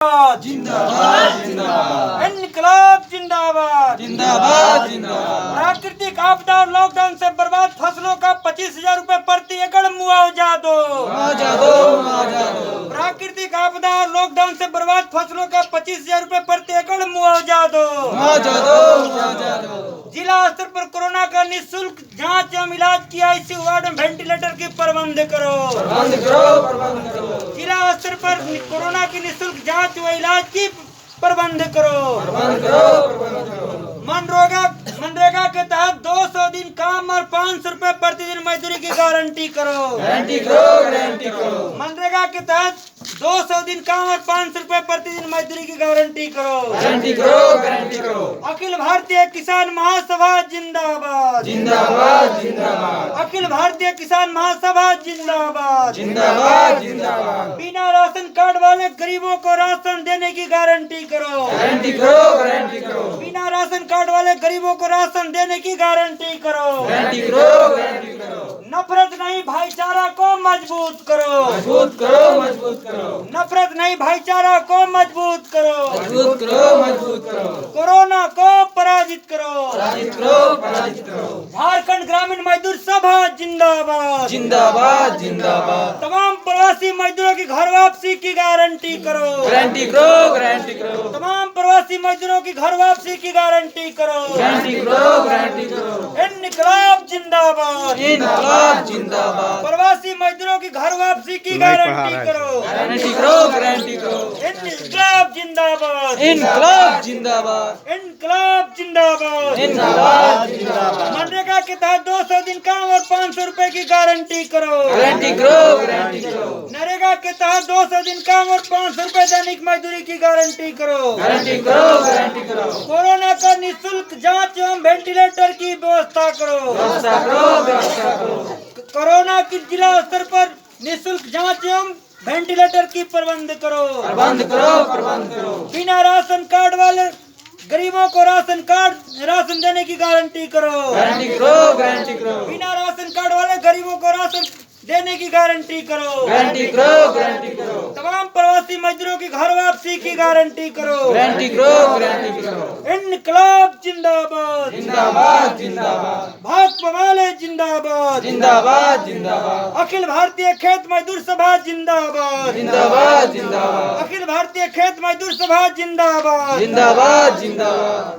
जिंदाबाद जिंदाबाद इनकलाब जिंदाबाद जिंदाबाद जिंदाबाद। प्राकृतिक आपदा और लॉकडाउन से बर्बाद फसलों का 25,000 रुपए प्रति एकड़ मुआवजा दो। प्राकृतिक आपदा और लॉकडाउन से बर्बाद फसलों का 25,000 रुपए प्रति एकड़ मुआवजा दो। जिला स्तर पर कोरोना का निःशुल्क जांच एवं इलाज की आईसीयू वार्ड में वेंटिलेटर की प्रबंध करो। जिला स्तर पर कोरोना की निःशुल्क जांच व इलाज की प्रबंध करो। मनरेगा के तहत 200 दिन काम और 500 रुपए प्रतिदिन मजदूरी की गारंटी करो। मनरेगा के तहत 200 दिन काम और 500 रुपए प्रतिदिन मजदूरी की गारंटी करो। अखिल भारतीय किसान महासभा जिंदाबाद जिंदाबाद जिंदाबाद। अखिल भारतीय किसान महासभा जिंदाबाद जिंदाबाद जिंदाबाद। बिना राशन कार्ड वाले गरीबों को राशन देने की गारंटी करो। बिना राशन कार्ड वाले गरीबों को राशन देने की गारंटी करो। नफरत नहीं भाईचारा को मजबूत करो। नफरत नहीं भाईचारा को मजबूत करो। कोरोना को पराजित करो। झारखंड ग्रामीण मजदूर सभा जिंदाबाद जिंदाबाद जिंदाबाद। तमाम प्रवासी मजदूरों की घर वापसी की गारंटी करो। तमाम प्रवासी मजदूरों की घर वापसी की गारंटी करो। इनकलाब जिंदाबाद जिंदाबाद। प्रवासी मजदूरों की घर वापसी की गारंटी करो। इनकलाब जिंदाबाद इनकलाब जिंदाबाद इनकलाब जिंदाबाद। मनरेगा के तहत 200 दिन काम और 500 रुपए की गारंटी करो। नरेगा के तहत 200 दिन काम और 500 रुपए दैनिक मजदूरी की गारंटी करो। कोरोना का निःशुल्क जांच एवं वेंटिलेटर की व्यवस्था करो। कोरोना की जिला स्तर पर निःशुल्क जांच एवं वेंटिलेटर की प्रबंध करो। बिना राशन कार्ड वाले गरीबों को राशन देने की गारंटी करो। बिना राशन कार्ड वाले गरीबों को राशन देने की गारंटी करो। तमाम प्रवासी मजदूरों की घर वापसी की गारंटी करो। इनकलाब जिंदाबाद जिंदाबाद जिंदाबाद। भाजपा वाले जिंदाबाद जिंदाबाद जिंदाबाद। अखिल भारतीय खेत मजदूर सभा जिंदाबाद जिंदाबाद जिंदाबाद। अखिल भारतीय खेत मजदूर सभा जिंदाबाद जिंदाबाद जिंदाबाद।